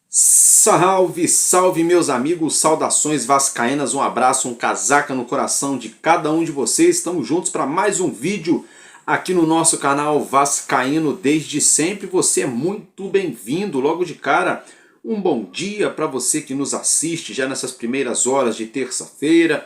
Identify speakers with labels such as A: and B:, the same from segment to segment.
A: Salve, salve meus amigos, saudações vascaínas, um abraço, um casaca no coração de cada um de vocês. Estamos juntos para mais um vídeo aqui no nosso canal Vascaíno desde sempre. Você é muito bem-vindo. Logo de cara, um bom dia para você que nos assiste já nessas primeiras horas de terça-feira.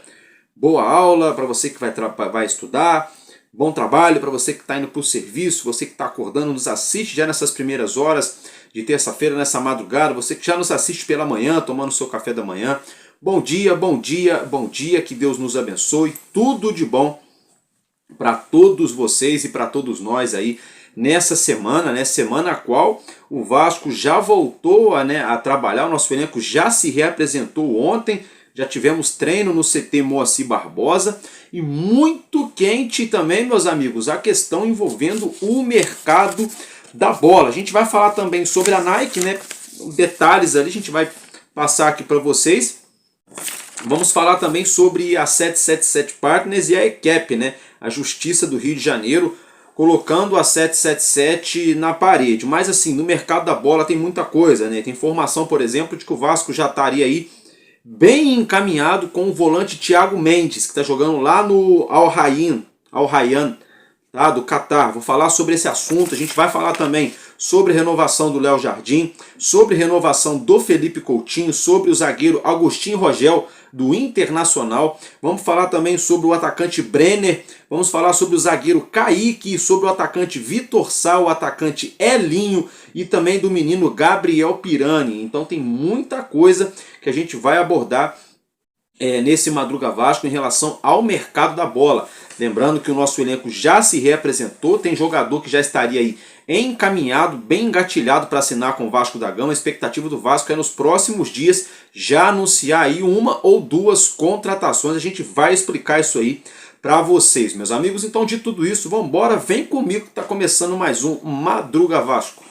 A: Boa aula para você que vai estudar. Bom trabalho para você que está indo para o serviço, você que está acordando, nos assiste já nessas primeiras horas de terça-feira, nessa madrugada, você que já nos assiste pela manhã, tomando seu café da manhã. Bom dia, bom dia, bom dia, que Deus nos abençoe, tudo de bom para todos vocês e para todos nós aí nessa semana, né? Semana a qual o Vasco já voltou a trabalhar, o nosso elenco já se reapresentou ontem, já tivemos treino no CT Moacir Barbosa e muito quente também, meus amigos, a questão envolvendo o mercado da bola. A gente vai falar também sobre a Nike, né? Detalhes ali a gente vai passar aqui para vocês. Vamos falar também sobre a 777 Partners e a ECAP, né? A Justiça do Rio de Janeiro colocando a 777 na parede. Mas assim, no mercado da bola tem muita coisa, né? Tem informação, por exemplo, de que o Vasco já estaria aí bem encaminhado com o volante Thiago Mendes, que está jogando lá no Al Rayyan, tá, do Catar. Vou falar sobre esse assunto. A gente vai falar também sobre a renovação do Léo Jardim, sobre a renovação do Felipe Coutinho, sobre o zagueiro Agostinho Rogel do Internacional. Vamos falar também sobre o atacante Brenner, vamos falar sobre o zagueiro Kaique, sobre o atacante Vitor Sá, o atacante Elinho e também do menino Gabriel Pirani. Então tem muita coisa que a gente vai abordar nesse Madruga Vasco em relação ao mercado da bola. Lembrando que o nosso elenco já se reapresentou, tem jogador que já estaria aí encaminhado, bem engatilhado para assinar com o Vasco da Gama. A expectativa do Vasco é nos próximos dias já anunciar aí uma ou duas contratações. A gente vai explicar isso aí para vocês, meus amigos. Então, de tudo isso, vamos embora, vem comigo que está começando mais um Madruga Vasco.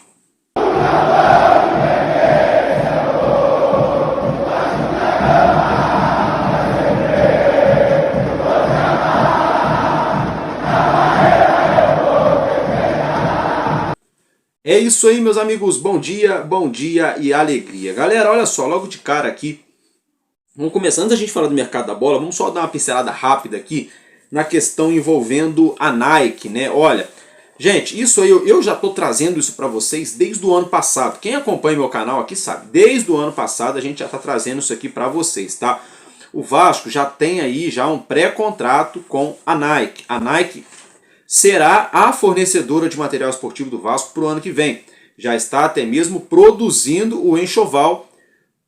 A: É isso aí, meus amigos, bom dia e alegria. Galera, olha só, logo de cara aqui, vamos começar, antes da gente falar do mercado da bola, vamos só dar uma pincelada rápida aqui na questão envolvendo a Nike, né? Olha, gente, isso aí, eu já estou trazendo isso para vocês desde o ano passado. Quem acompanha meu canal aqui sabe, desde o ano passado a gente já está trazendo isso aqui para vocês, tá? O Vasco já tem aí já um pré-contrato com a Nike. A Nike será a fornecedora de material esportivo do Vasco para o ano que vem. Já está até mesmo produzindo o enxoval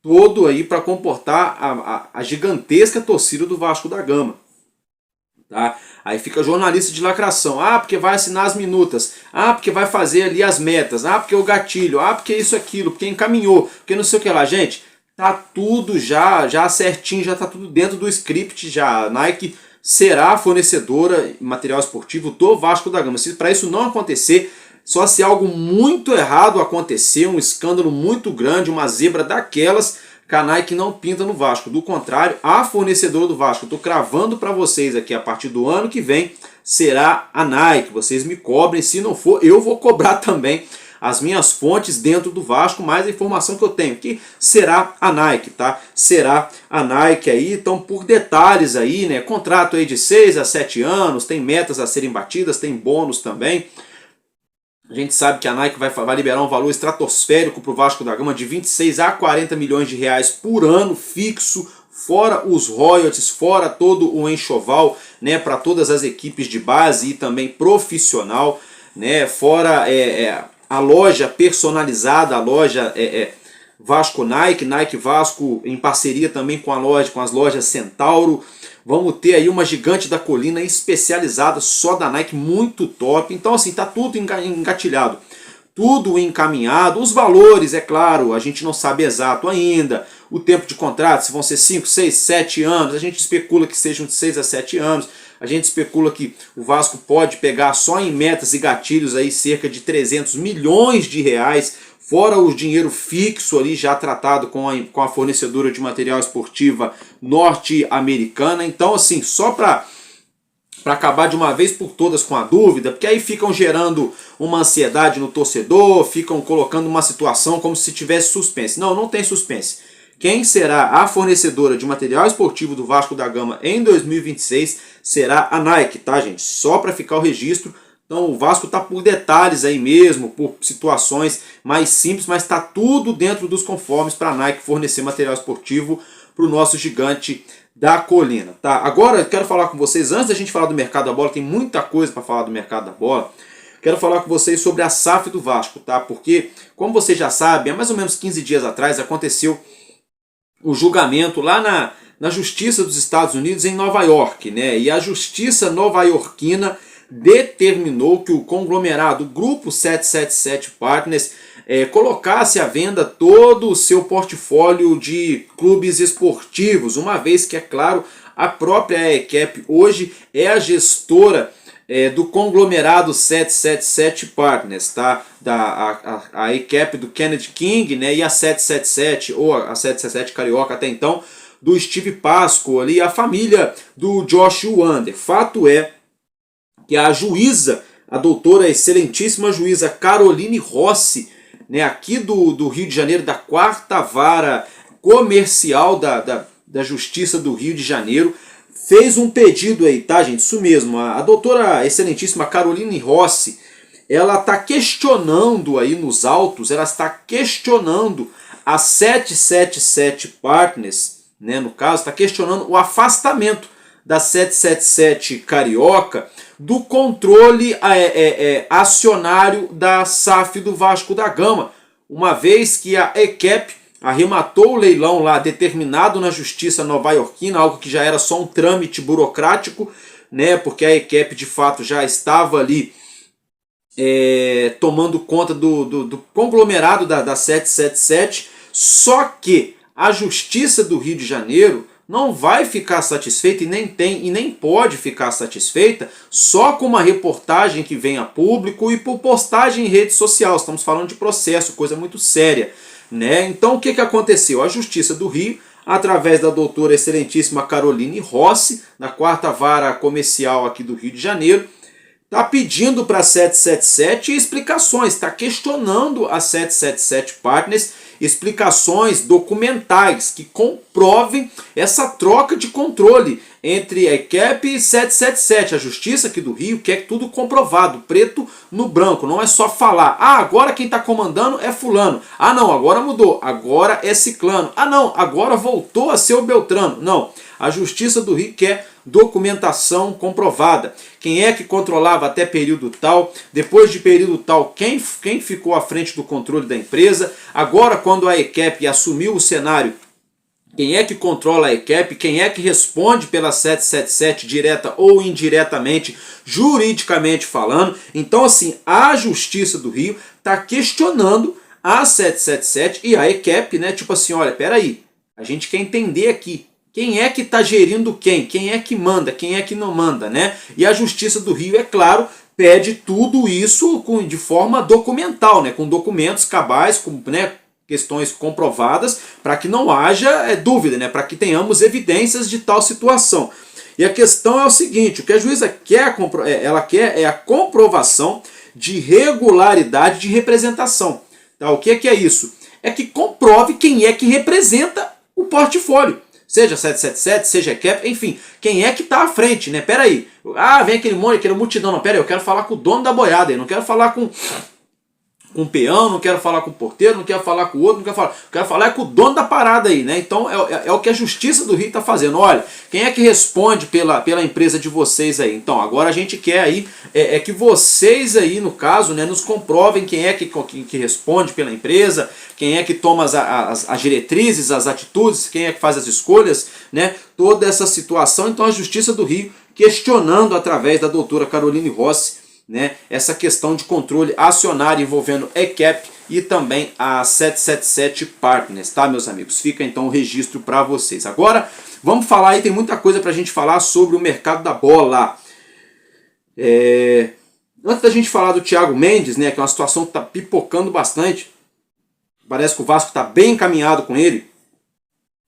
A: todo aí para comportar a gigantesca torcida do Vasco da Gama. Tá? Aí fica jornalista de lacração. Ah, porque vai assinar as minutas. Ah, porque vai fazer ali as metas. Ah, porque o gatilho. Ah, porque isso, aquilo. Porque encaminhou. Porque não sei o que lá. Gente, tá tudo já certinho, já tá tudo dentro do script já. A Nike será a fornecedora de material esportivo do Vasco da Gama. Se para isso não acontecer, só se algo muito errado acontecer, um escândalo muito grande, uma zebra daquelas, que a Nike não pinta no Vasco. Do contrário, a fornecedora do Vasco, eu estou cravando para vocês aqui, a partir do ano que vem, será a Nike. Vocês me cobrem, se não for, eu vou cobrar também as minhas fontes dentro do Vasco, mas a informação que eu tenho aqui será a Nike, tá? Será a Nike aí, então por detalhes aí, né? Contrato aí de 6 a 7 anos, tem metas a serem batidas, tem bônus também. A gente sabe que a Nike vai liberar um valor estratosférico para o Vasco da Gama de 26 a 40 milhões de reais por ano fixo, fora os royalties, fora todo o enxoval, né, para todas as equipes de base e também profissional, né, fora a loja personalizada, a loja Vasco Nike, Nike Vasco em parceria também com as lojas Centauro. Vamos ter aí uma gigante da colina especializada só da Nike, muito top. Então assim, tá tudo engatilhado, tudo encaminhado. Os valores, é claro, a gente não sabe exato ainda. O tempo de contrato, se vão ser 5, 6, 7 anos, a gente especula que sejam de 6 a 7 anos. A gente especula que o Vasco pode pegar só em metas e gatilhos aí cerca de 300 milhões de reais, fora o dinheiro fixo ali já tratado com a fornecedora de material esportiva norte-americana. Então, assim, só para acabar de uma vez por todas com a dúvida, porque aí ficam gerando uma ansiedade no torcedor, ficam colocando uma situação como se tivesse suspense. Não, não tem suspense. Quem será a fornecedora de material esportivo do Vasco da Gama em 2026 será a Nike, tá, gente? Só para ficar o registro. Então o Vasco está por detalhes aí mesmo, por situações mais simples, mas está tudo dentro dos conformes para a Nike fornecer material esportivo para o nosso gigante da colina, tá? Agora eu quero falar com vocês, antes da gente falar do mercado da bola, tem muita coisa para falar do mercado da bola. Quero falar com vocês sobre a SAF do Vasco, tá? Porque, como vocês já sabem, há mais ou menos 15 dias atrás aconteceu o julgamento lá na Justiça dos Estados Unidos em Nova York, né? E a Justiça nova-iorquina determinou que o conglomerado Grupo 777 Partners colocasse à venda todo o seu portfólio de clubes esportivos, uma vez que, é claro, a própria ECAP hoje é a gestora do conglomerado 777 Partners, tá? A ECAP do Kennedy King, né? E a 777, ou a 777 Carioca até então, do Steve Pasco, ali, a família do Josh Wander. Fato é que a juíza, a doutora excelentíssima juíza Caroline Rossi, né, aqui do Rio de Janeiro, da 4ª Vara Comercial da Justiça do Rio de Janeiro, fez um pedido aí, tá, gente? Isso mesmo, a doutora excelentíssima Caroline Rossi, ela está questionando aí nos autos, ela está questionando a 777 Partners, né, no caso, está questionando o afastamento da 777 Carioca do controle acionário da SAF do Vasco da Gama, uma vez que a ECAP arrematou o leilão lá determinado na Justiça nova-iorquina, algo que já era só um trâmite burocrático, né, porque a ECAP de fato já estava ali tomando conta do conglomerado da 777, só que a Justiça do Rio de Janeiro não vai ficar satisfeita e nem pode ficar satisfeita só com uma reportagem que vem a público e por postagem em rede social. Estamos falando de processo, coisa muito séria, né? Então o que aconteceu? A Justiça do Rio, através da doutora excelentíssima Caroline Rossi, na 4ª Vara Comercial aqui do Rio de Janeiro, está pedindo para a 777 explicações, está questionando a 777 Partners, explicações documentais que comprovem essa troca de controle entre a ECAP e 777. A Justiça aqui do Rio quer tudo comprovado, preto no branco, não é só falar, agora quem está comandando é fulano, não, agora mudou, agora é ciclano, não, agora voltou a ser o Beltrano. Não, a Justiça do Rio quer documentação comprovada. Quem é que controlava até período tal, depois de período tal, quem ficou à frente do controle da empresa, agora quando a ECAP assumiu o cenário, quem é que controla a ECAP, quem é que responde pela 777 direta ou indiretamente, juridicamente falando. Então assim, a Justiça do Rio está questionando a 777 e a ECAP, né, tipo assim, olha, peraí, a gente quer entender aqui, quem é que está gerindo quem? Quem é que manda? Quem é que não manda, né? E a Justiça do Rio, é claro, pede tudo isso de forma documental, né? Com documentos cabais, com, né, questões comprovadas, para que não haja dúvida, né? Para que tenhamos evidências de tal situação. E a questão é o seguinte, o que a juíza quer, ela quer é a comprovação de regularidade de representação. Tá? O que é isso? É que comprove quem é que representa o portfólio. Seja 777, seja ECAP, enfim, quem é que está à frente, né? Pera aí, vem aquele monte, aquele multidão, não, pera aí, eu quero falar com o dono da boiada, eu não quero falar com o peão, não quero falar com o porteiro, não quero falar com o outro, não quero falar com o dono da parada aí, né? Então é o que a Justiça do Rio está fazendo. Olha, quem é que responde pela empresa de vocês aí? Então agora a gente quer aí que vocês aí, no caso, né, nos comprovem quem é que responde pela empresa, quem é que toma as diretrizes, as atitudes, quem é que faz as escolhas, né? Toda essa situação. Então a Justiça do Rio questionando através da doutora Caroline Rossi, né, essa questão de controle acionário envolvendo ECAP e também a 777 Partners, tá, meus amigos? Fica então o registro para vocês. Agora vamos falar aí, tem muita coisa para a gente falar sobre o mercado da bola. Antes da gente falar do Thiago Mendes, né, que é uma situação que está pipocando bastante, Parece que o Vasco está bem encaminhado com ele.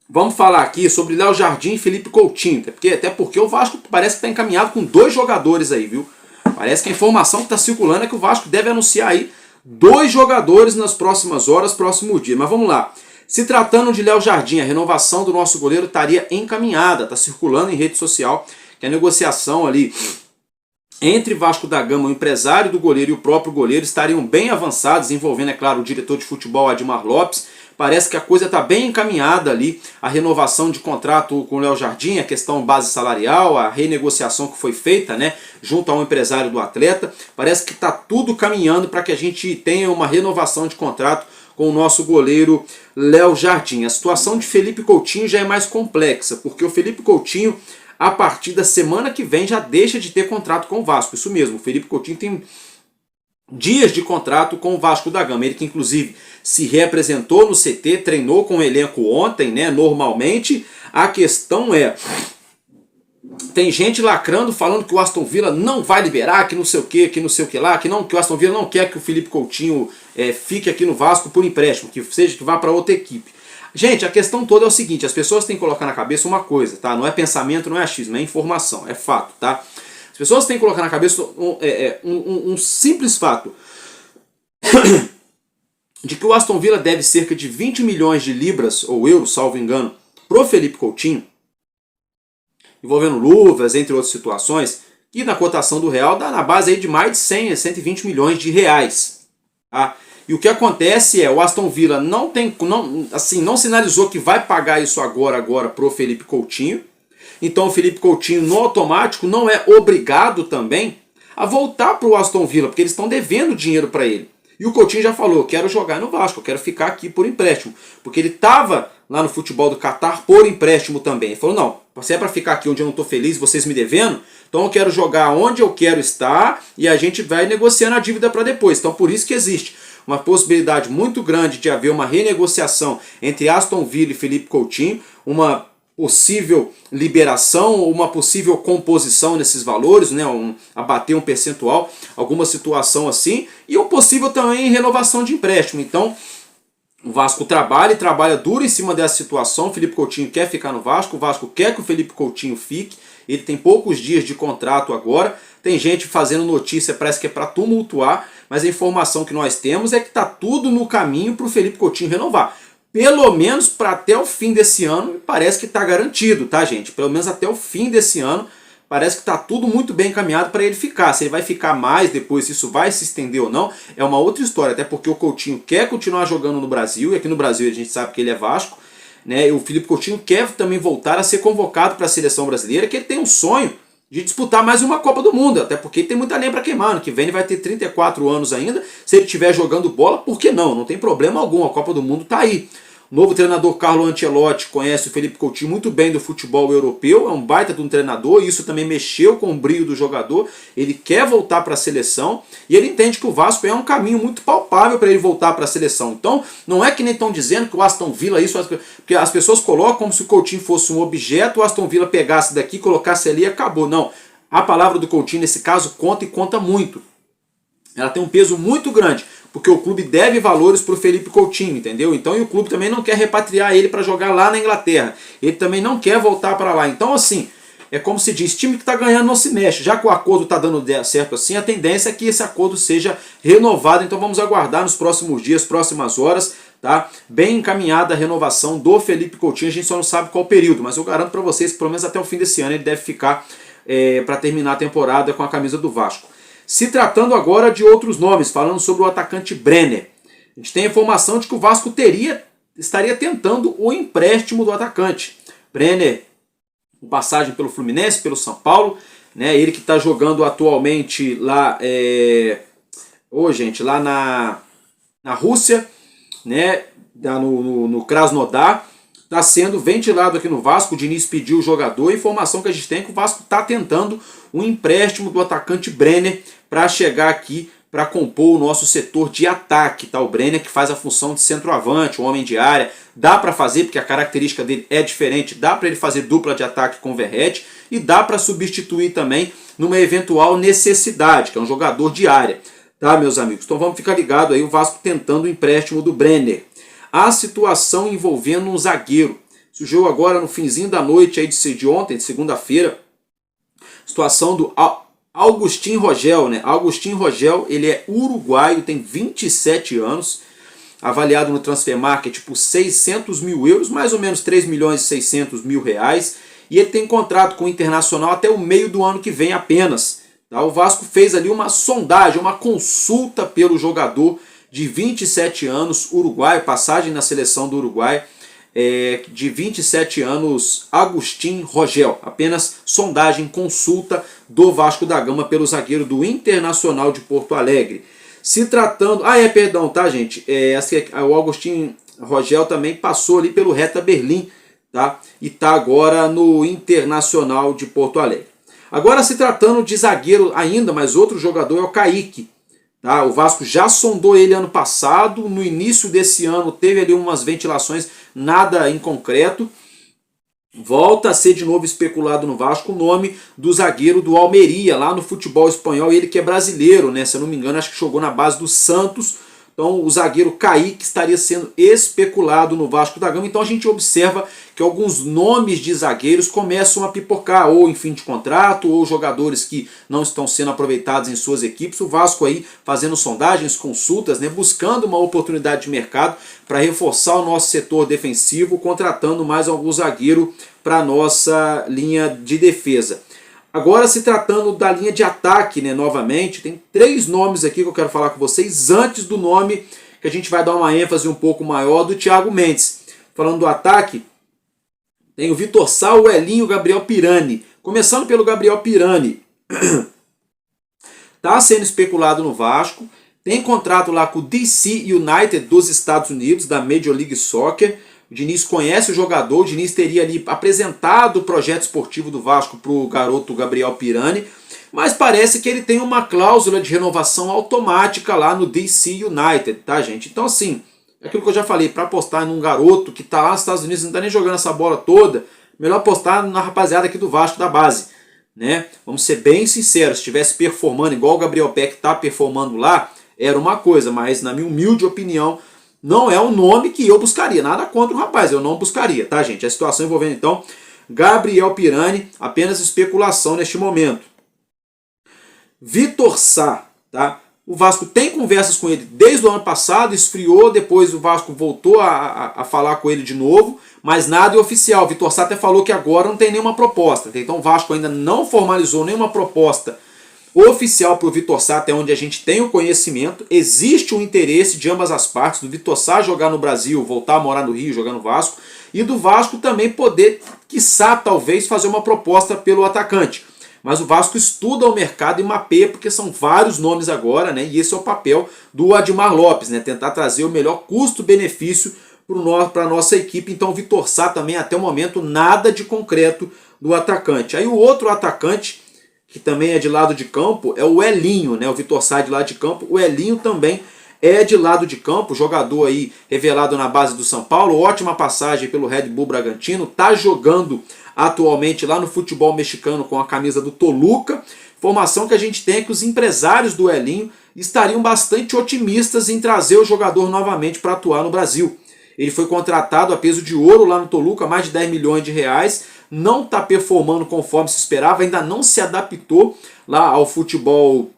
A: Vamos falar aqui sobre Léo Jardim e Felipe Coutinho, até porque o Vasco parece que está encaminhado com 2 jogadores aí, viu? Parece que a informação que está circulando é que o Vasco deve anunciar aí 2 jogadores nas próximas horas, próximo dia. Mas vamos lá. Se tratando de Léo Jardim, a renovação do nosso goleiro estaria encaminhada, está circulando em rede social que a negociação ali entre Vasco da Gama, o empresário do goleiro e o próprio goleiro estariam bem avançados, envolvendo, é claro, o diretor de futebol Admar Lopes. Parece que a coisa está bem encaminhada ali, a renovação de contrato com o Léo Jardim, a questão base salarial, a renegociação que foi feita, né, junto ao empresário do atleta. Parece que está tudo caminhando para que a gente tenha uma renovação de contrato com o nosso goleiro Léo Jardim. A situação de Felipe Coutinho já é mais complexa, porque o Felipe Coutinho, a partir da semana que vem, já deixa de ter contrato com o Vasco. Isso mesmo, o Felipe Coutinho tem dias de contrato com o Vasco da Gama. Ele que inclusive se reapresentou no CT, treinou com o elenco ontem, né, normalmente. A questão é, tem gente lacrando, falando que o Aston Villa não vai liberar, que não sei o que lá, que o Aston Villa não quer que o Felipe Coutinho fique aqui no Vasco por empréstimo, que vá para outra equipe. Gente, a questão toda é o seguinte, as pessoas têm que colocar na cabeça uma coisa, tá? Não é pensamento, não é achismo, é informação, é fato, tá? As pessoas têm que colocar na cabeça um simples fato de que o Aston Villa deve cerca de 20 milhões de libras, ou euros, salvo engano, pro Felipe Coutinho, envolvendo luvas, entre outras situações, e na cotação do real dá na base aí de mais de 100 a 120 milhões de reais. Tá? E o que acontece é, o Aston Villa não sinalizou que vai pagar isso agora pro Felipe Coutinho. Então o Felipe Coutinho, no automático, não é obrigado também a voltar para o Aston Villa, porque eles estão devendo dinheiro para ele. E o Coutinho já falou, eu quero jogar no Vasco, eu quero ficar aqui por empréstimo. Porque ele estava lá no futebol do Catar por empréstimo também. Ele falou, não, se é para ficar aqui onde eu não estou feliz, vocês me devendo, então eu quero jogar onde eu quero estar e a gente vai negociando a dívida para depois. Então por isso que existe uma possibilidade muito grande de haver uma renegociação entre Aston Villa e Felipe Coutinho, uma possível liberação, uma possível composição nesses valores, né, abater um percentual, alguma situação assim, e o possível também renovação de empréstimo. Então, o Vasco trabalha duro em cima dessa situação. O Felipe Coutinho quer ficar no Vasco, o Vasco quer que o Felipe Coutinho fique, ele tem poucos dias de contrato agora, tem gente fazendo notícia, parece que é para tumultuar, mas a informação que nós temos é que está tudo no caminho para o Felipe Coutinho renovar. Pelo menos para até o fim desse ano, parece que está garantido, tá, gente? Pelo menos até o fim desse ano, parece que está tudo muito bem encaminhado para ele ficar. Se ele vai ficar mais depois, se isso vai se estender ou não, é uma outra história. Até porque o Coutinho quer continuar jogando no Brasil, e aqui no Brasil a gente sabe que ele é Vasco, né? E o Felipe Coutinho quer também voltar a ser convocado para a seleção brasileira, que ele tem um sonho de disputar mais uma Copa do Mundo, até porque tem muita lenha para queimar. Ano que vem ele vai ter 34 anos ainda, se ele estiver jogando bola, por que não? Não tem problema algum, a Copa do Mundo está aí. O novo treinador Carlo Ancelotti conhece o Felipe Coutinho muito bem do futebol europeu, é um baita de um treinador, e isso também mexeu com o brilho do jogador. Ele quer voltar para a seleção e ele entende que o Vasco é um caminho muito palpável para ele voltar para a seleção. Então, não é que nem estão dizendo que o Aston Villa, porque as pessoas colocam como se o Coutinho fosse um objeto, o Aston Villa pegasse daqui, colocasse ali e acabou. Não, a palavra do Coutinho nesse caso conta e conta muito. Ela tem um peso muito grande, porque o clube deve valores para o Felipe Coutinho, entendeu? Então, e o clube também não quer repatriar ele para jogar lá na Inglaterra. Ele também não quer voltar para lá. Então, assim, é como se diz, time que está ganhando não se mexe. Já que o acordo está dando certo assim, a tendência é que esse acordo seja renovado. Então, vamos aguardar nos próximos dias, próximas horas, tá? Bem encaminhada a renovação do Felipe Coutinho. A gente só não sabe qual período, mas eu garanto para vocês que pelo menos até o fim desse ano ele deve ficar para terminar a temporada com a camisa do Vasco. Se tratando agora de outros nomes, falando sobre o atacante Brenner. A gente tem a informação de que o Vasco estaria tentando o empréstimo do atacante. Brenner, com passagem pelo Fluminense, pelo São Paulo, né? Ele que está jogando atualmente lá, lá na Rússia, né? No Krasnodar. Está sendo ventilado aqui no Vasco, o Diniz pediu o jogador, a informação que a gente tem é que o Vasco está tentando um empréstimo do atacante Brenner para chegar aqui para compor o nosso setor de ataque. Tá? O Brenner que faz a função de centroavante, um homem de área, dá para fazer, porque a característica dele é diferente, dá para ele fazer dupla de ataque com o Verratti e dá para substituir também numa eventual necessidade, que é um jogador de área. Tá, meus amigos? Então vamos ficar ligado aí, o Vasco tentando o empréstimo do Brenner. a situação envolvendo um zagueiro. Surgiu agora no finzinho da noite aí de ontem, de segunda-feira, situação do Agustín Rogel, né? Agustín Rogel, ele é uruguaio, tem 27 anos, avaliado no Transfer Market por 600 mil euros, mais ou menos 3 milhões e 600 mil reais, e ele tem contrato com o Internacional até o meio do ano que vem apenas. Tá? O Vasco fez ali uma sondagem, uma consulta pelo jogador de 27 anos, uruguaio, passagem na seleção do Uruguai, de 27 anos, Agustín Rogel. Apenas sondagem, consulta do Vasco da Gama pelo zagueiro do Internacional de Porto Alegre. Se tratando... perdão, tá, gente? O Agustín Rogel também passou ali pelo Hertha Berlim, tá? E tá agora no Internacional de Porto Alegre. Agora, se tratando de zagueiro ainda, mas outro jogador é o Kaique. Tá? O Vasco já sondou ele ano passado, no início desse ano teve ali umas ventilações, nada em concreto. Volta a ser de novo especulado no Vasco o nome do zagueiro do Almeria, lá no futebol espanhol, ele que é brasileiro, né? Se eu não me engano, acho que jogou na base do Santos. Então o zagueiro Kaique estaria sendo especulado no Vasco da Gama. Então a gente observa que alguns nomes de zagueiros começam a pipocar, ou em fim de contrato, ou jogadores que não estão sendo aproveitados em suas equipes. O Vasco aí fazendo sondagens, consultas, né, buscando uma oportunidade de mercado para reforçar o nosso setor defensivo, contratando mais algum zagueiro para a nossa linha de defesa. Agora, se tratando da linha de ataque, né, novamente, tem 3 nomes aqui que eu quero falar com vocês, antes do nome que a gente vai dar uma ênfase um pouco maior do Thiago Mendes. Falando do ataque, tem o Vitor Sá, o Elinho e o Gabriel Pirani. Começando pelo Gabriel Pirani, está sendo especulado no Vasco, tem contrato lá com o DC United dos Estados Unidos, da Major League Soccer. O Diniz conhece o jogador, o Diniz teria ali apresentado o projeto esportivo do Vasco para o garoto Gabriel Pirani, mas parece que ele tem uma cláusula de renovação automática lá no DC United, tá, gente? Então, assim, é aquilo que eu já falei, para apostar num garoto que está lá nos Estados Unidos, não está nem jogando essa bola toda, melhor apostar na rapaziada aqui do Vasco, da base, né? Vamos ser bem sinceros, se estivesse performando igual o Gabriel Peck está performando lá, era uma coisa, mas na minha humilde opinião, não é um nome que eu buscaria. Nada contra o rapaz, eu não buscaria, tá, gente? A situação envolvendo, então, Gabriel Pirani, apenas especulação neste momento. Vitor Sá, tá? O Vasco tem conversas com ele desde o ano passado, esfriou, depois o Vasco voltou a falar com ele de novo, mas nada é oficial. Vitor Sá até falou que agora não tem nenhuma proposta. Então o Vasco ainda não formalizou nenhuma proposta oficial para o Vitor Sá, até onde a gente tem o conhecimento. Existe um interesse de ambas as partes, do Vitor Sá jogar no Brasil, voltar a morar no Rio, jogar no Vasco, e do Vasco também poder, quiçá, talvez, fazer uma proposta pelo atacante. Mas o Vasco estuda o mercado e mapeia, porque são vários nomes agora, né? E esse é o papel do Admar Lopes, né? Tentar trazer o melhor custo-benefício para a nossa equipe. Então o Vitor Sá também, até o momento, nada de concreto do atacante. Aí o outro atacante, que também é de lado de campo, é o Elinho, né? O Vitor Sá é de lado de campo, o Elinho também é de lado de campo, jogador aí revelado na base do São Paulo, ótima passagem pelo Red Bull Bragantino, tá jogando atualmente lá no futebol mexicano com a camisa do Toluca. Informação que a gente tem é que os empresários do Elinho estariam bastante otimistas em trazer o jogador novamente para atuar no Brasil. Ele foi contratado a peso de ouro lá no Toluca, mais de 10 milhões de reais, não está performando conforme se esperava, ainda não se adaptou lá ao futebol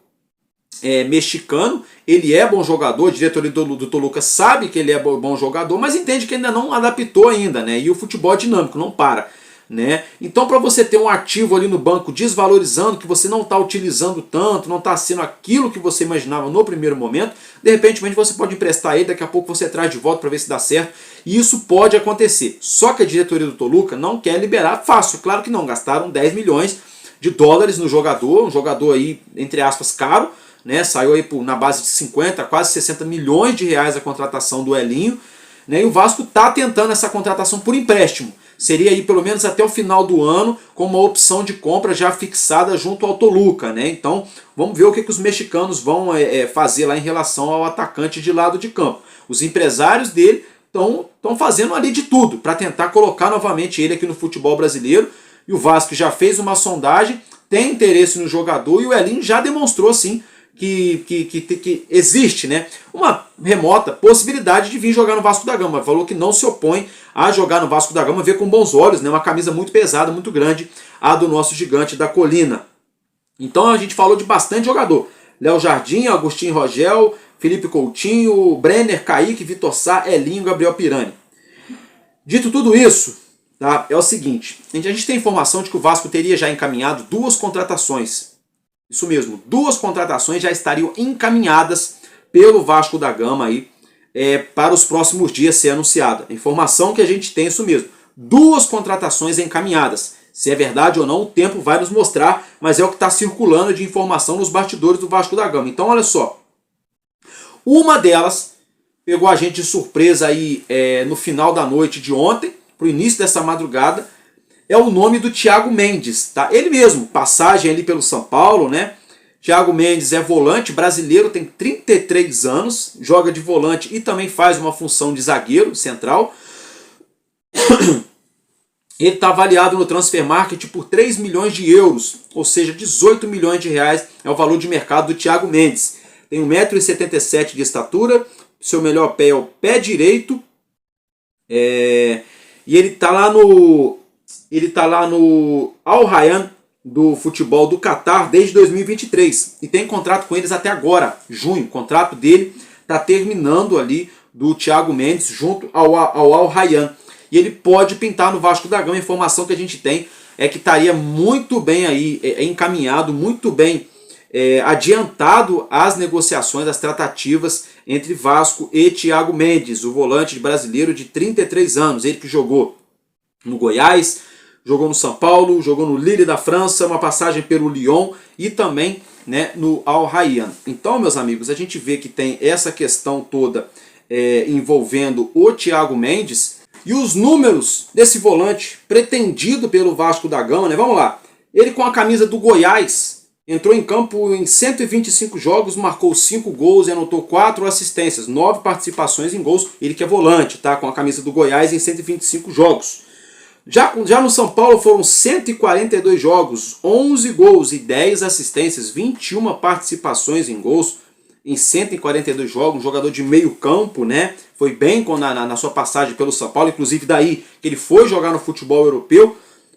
A: mexicano. Ele é bom jogador, a diretoria do Toluca sabe que ele é bom jogador, mas entende que ainda não adaptou ainda, né? E o futebol é dinâmico, não para, né? Então, para você ter um ativo ali no banco desvalorizando, que você não está utilizando tanto, não está sendo aquilo que você imaginava no primeiro momento, de repente você pode emprestar ele, daqui a pouco você traz de volta para ver se dá certo, e isso pode acontecer. Só que a diretoria do Toluca não quer liberar fácil, claro que não, gastaram 10 milhões de dólares no jogador, um jogador aí, entre aspas, caro, né? Saiu aí na base de 50, quase 60 milhões de reais a contratação do Elinho, né? E o Vasco está tentando essa contratação por empréstimo. Seria aí pelo menos até o final do ano, com uma opção de compra já fixada junto ao Toluca, né? Então vamos ver o que os mexicanos vão fazer lá em relação ao atacante de lado de campo. Os empresários dele estão fazendo ali de tudo para tentar colocar novamente ele aqui no futebol brasileiro. E o Vasco já fez uma sondagem, tem interesse no jogador, e o Elinho já demonstrou sim que existe, né, uma remota possibilidade de vir jogar no Vasco da Gama. Falou que não se opõe a jogar no Vasco da Gama, vê com bons olhos, né, uma camisa muito pesada, muito grande, a do nosso gigante da colina. Então a gente falou de bastante jogador. Léo Jardim, Agostinho Rogel, Felipe Coutinho, Brenner, Kaique, Vitor Sá, Elinho, Gabriel Pirani. Dito tudo isso, tá, é o seguinte, a gente tem informação de que o Vasco teria já encaminhado 2 contratações. Isso mesmo, 2 contratações já estariam encaminhadas pelo Vasco da Gama aí, para os próximos dias ser anunciada. A informação que a gente tem é isso mesmo. 2 contratações encaminhadas. Se é verdade ou não, o tempo vai nos mostrar, mas é o que está circulando de informação nos bastidores do Vasco da Gama. Então, olha só. Uma delas pegou a gente de surpresa aí no final da noite de ontem, para o início dessa madrugada, é o nome do Thiago Mendes, tá? Ele mesmo, passagem ali pelo São Paulo, né? Thiago Mendes é volante brasileiro, tem 33 anos, joga de volante e também faz uma função de zagueiro central. Ele está avaliado no Transfer Market por 3 milhões de euros, ou seja, 18 milhões de reais é o valor de mercado do Thiago Mendes. Tem 1,77 m de estatura, seu melhor pé é o pé direito, e ele está lá no Al Rayyan do futebol do Catar desde 2023 e tem contrato com eles até agora, junho. O contrato dele está terminando ali do Thiago Mendes junto ao Al Rayyan. E ele pode pintar no Vasco da Gama. A informação que a gente tem é que estaria muito bem aí encaminhado, muito bem adiantado as negociações, as tratativas entre Vasco e Thiago Mendes, o volante brasileiro de 33 anos. Ele que jogou no Goiás, jogou no São Paulo, jogou no Lille da França, uma passagem pelo Lyon e também, né, no Al Rayyan. Então, meus amigos, a gente vê que tem essa questão toda envolvendo o Thiago Mendes. E os números desse volante pretendido pelo Vasco da Gama, né? Vamos lá. Ele com a camisa do Goiás entrou em campo em 125 jogos, marcou 5 gols e anotou 4 assistências, 9 participações em gols. Ele que é volante, tá? Com a camisa do Goiás em 125 jogos. Já no São Paulo foram 142 jogos, 11 gols e 10 assistências, 21 participações em gols em 142 jogos, um jogador de meio campo, né? Foi bem na sua passagem pelo São Paulo, inclusive daí que ele foi jogar no futebol europeu.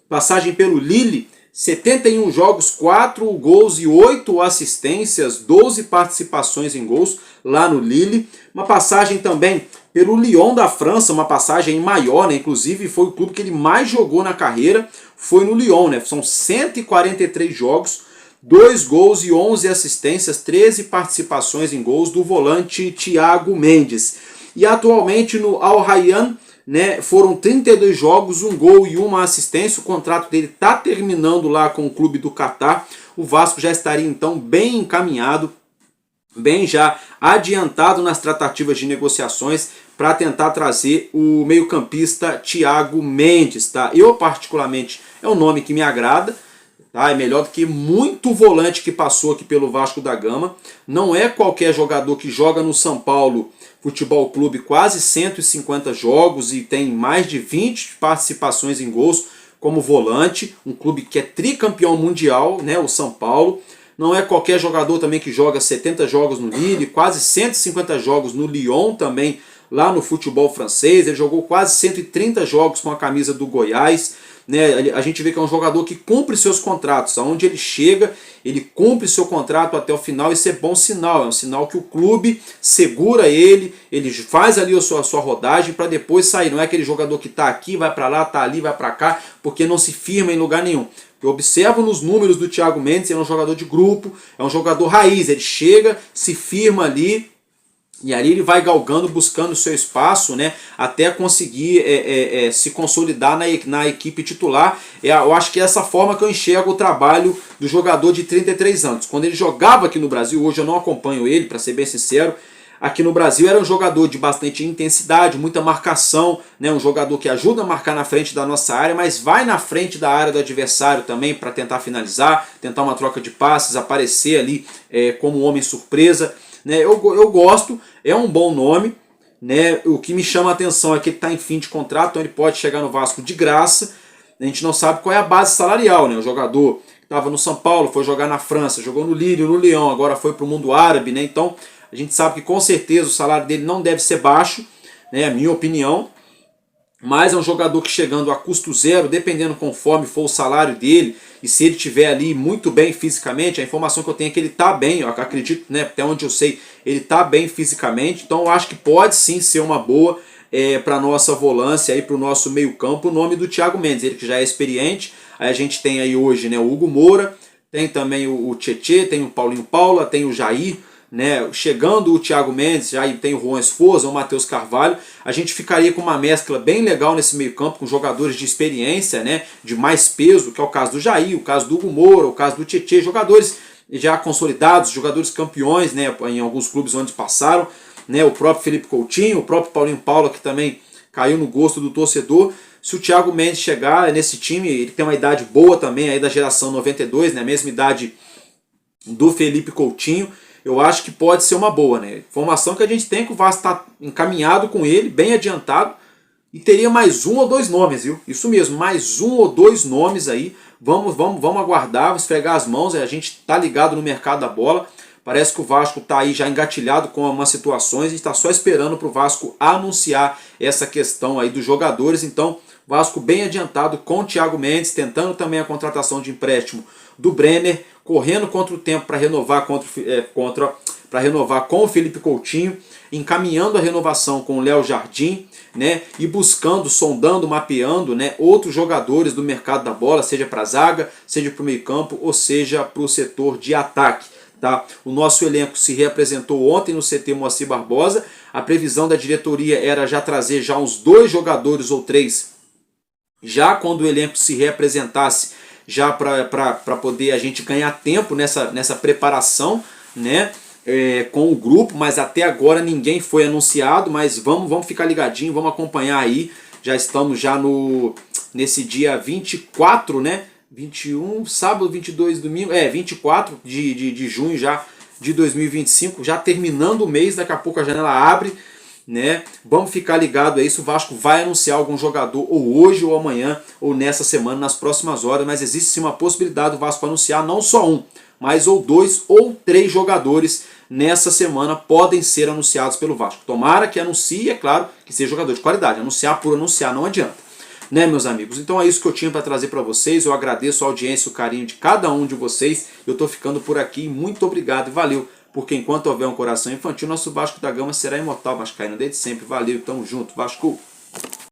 A: Passagem pelo Lille, 71 jogos, 4 gols e 8 assistências, 12 participações em gols lá no Lille. Uma passagem também pelo Lyon da França, uma passagem maior, né? Inclusive foi o clube que ele mais jogou na carreira, foi no Lyon, né? São 143 jogos, 2 gols e 11 assistências, 13 participações em gols do volante Thiago Mendes. E atualmente no Al Rayyan, né, foram 32 jogos, 1 gol e 1 assistência. O contrato dele está terminando lá com o clube do Catar. O Vasco já estaria então bem encaminhado, bem já adiantado nas tratativas de negociações para tentar trazer o meio-campista Thiago Mendes. Tá? Eu particularmente é um nome que me agrada. Tá? É melhor do que muito volante que passou aqui pelo Vasco da Gama. Não é qualquer jogador que joga no São Paulo Futebol Clube quase 150 jogos e tem mais de 20 participações em gols como volante. Um clube que é tricampeão mundial, né, o São Paulo. Não é qualquer jogador também que joga 70 jogos no Lille, quase 150 jogos no Lyon também, lá no futebol francês. Ele jogou quase 130 jogos com a camisa do Goiás. Né, a gente vê que é um jogador que cumpre seus contratos, aonde ele chega, ele cumpre seu contrato até o final. Isso é bom sinal, é um sinal que o clube segura ele faz ali a sua rodagem para depois sair. Não é aquele jogador que está aqui, vai para lá, está ali, vai para cá, porque não se firma em lugar nenhum. Eu observo nos números do Thiago Mendes, ele é um jogador de grupo, é um jogador raiz, ele chega, se firma ali, e ali ele vai galgando, buscando o seu espaço, né, até conseguir se consolidar na equipe titular. Eu acho que é essa forma que eu enxergo o trabalho do jogador de 33 anos. Quando ele jogava aqui no Brasil, hoje eu não acompanho ele, para ser bem sincero, aqui no Brasil era um jogador de bastante intensidade, muita marcação, né, um jogador que ajuda a marcar na frente da nossa área, mas vai na frente da área do adversário também para tentar finalizar, tentar uma troca de passes, aparecer ali como um homem surpresa. Né, eu gosto, é um bom nome, né, o que me chama a atenção é que ele está em fim de contrato, então ele pode chegar no Vasco de graça. A gente não sabe qual é a base salarial, né, o jogador estava no São Paulo, foi jogar na França, jogou no Lille, no Lyon, agora foi para o mundo árabe, né? Então a gente sabe que com certeza o salário dele não deve ser baixo, né? A minha opinião. Mas é um jogador que chegando a custo zero, dependendo conforme for o salário dele, e se ele estiver ali muito bem fisicamente, a informação que eu tenho é que ele está bem, eu acredito, né, até onde eu sei, ele está bem fisicamente, então eu acho que pode sim ser uma boa para a nossa volância, para o nosso meio campo, o nome do Thiago Mendes, ele que já é experiente. Aí a gente tem aí hoje, né, o Hugo Moura, tem também o Tietê, tem o Paulinho Paula, tem o Jair, né, chegando o Thiago Mendes, já tem o Juan Esforza, o Matheus Carvalho, a gente ficaria com uma mescla bem legal nesse meio campo, com jogadores de experiência, né, de mais peso, que é o caso do Jair, o caso do Hugo Moura, o caso do Tietê, jogadores já consolidados, jogadores campeões, né, em alguns clubes onde passaram, né, o próprio Felipe Coutinho, o próprio Paulinho Paula, que também caiu no gosto do torcedor. Se o Thiago Mendes chegar nesse time, ele tem uma idade boa também, aí da geração 92, né, a mesma idade do Felipe Coutinho, eu acho que pode ser uma boa, né? Informação que a gente tem que o Vasco está encaminhado com ele, bem adiantado, e teria mais um ou dois nomes, viu? Isso mesmo, mais um ou dois nomes aí. Vamos aguardar, vamos esfregar as mãos, a gente está ligado no mercado da bola. Parece que o Vasco está aí já engatilhado com algumas situações, a gente está só esperando para o Vasco anunciar essa questão aí dos jogadores. Então, Vasco bem adiantado com o Thiago Mendes, tentando também a contratação de empréstimo do Brenner, correndo contra o tempo para renovar renovar com o Felipe Coutinho, encaminhando a renovação com o Léo Jardim, né, e buscando, sondando, mapeando, né, outros jogadores do mercado da bola, seja para a zaga, seja para o meio campo, ou seja para o setor de ataque. Tá? O nosso elenco se reapresentou ontem no CT Moacir Barbosa, a previsão da diretoria era já trazer já uns 2 jogadores ou 3, já quando o elenco se reapresentasse, já para poder a gente ganhar tempo nessa preparação, né, com o grupo, mas até agora ninguém foi anunciado, mas vamos ficar ligadinho, vamos acompanhar aí, já estamos já nesse dia 24, né, 21, sábado, 22, domingo, 24 de junho já de 2025, já terminando o mês, daqui a pouco a janela abre, né? Vamos ficar ligado a isso, o Vasco vai anunciar algum jogador ou hoje ou amanhã ou nessa semana, nas próximas horas, mas existe sim uma possibilidade do Vasco anunciar não só um, mas ou 2 ou 3 jogadores nessa semana podem ser anunciados pelo Vasco. Tomara que anuncie, é claro, que seja jogador de qualidade, anunciar por anunciar não adianta. Né, meus amigos? Então é isso que eu tinha para trazer para vocês. Eu agradeço a audiência, o carinho de cada um de vocês. Eu estou ficando por aqui. Muito obrigado e valeu. Porque enquanto houver um coração infantil, nosso Vasco da Gama será imortal vascaíno desde sempre. Valeu, tamo junto, Vasco!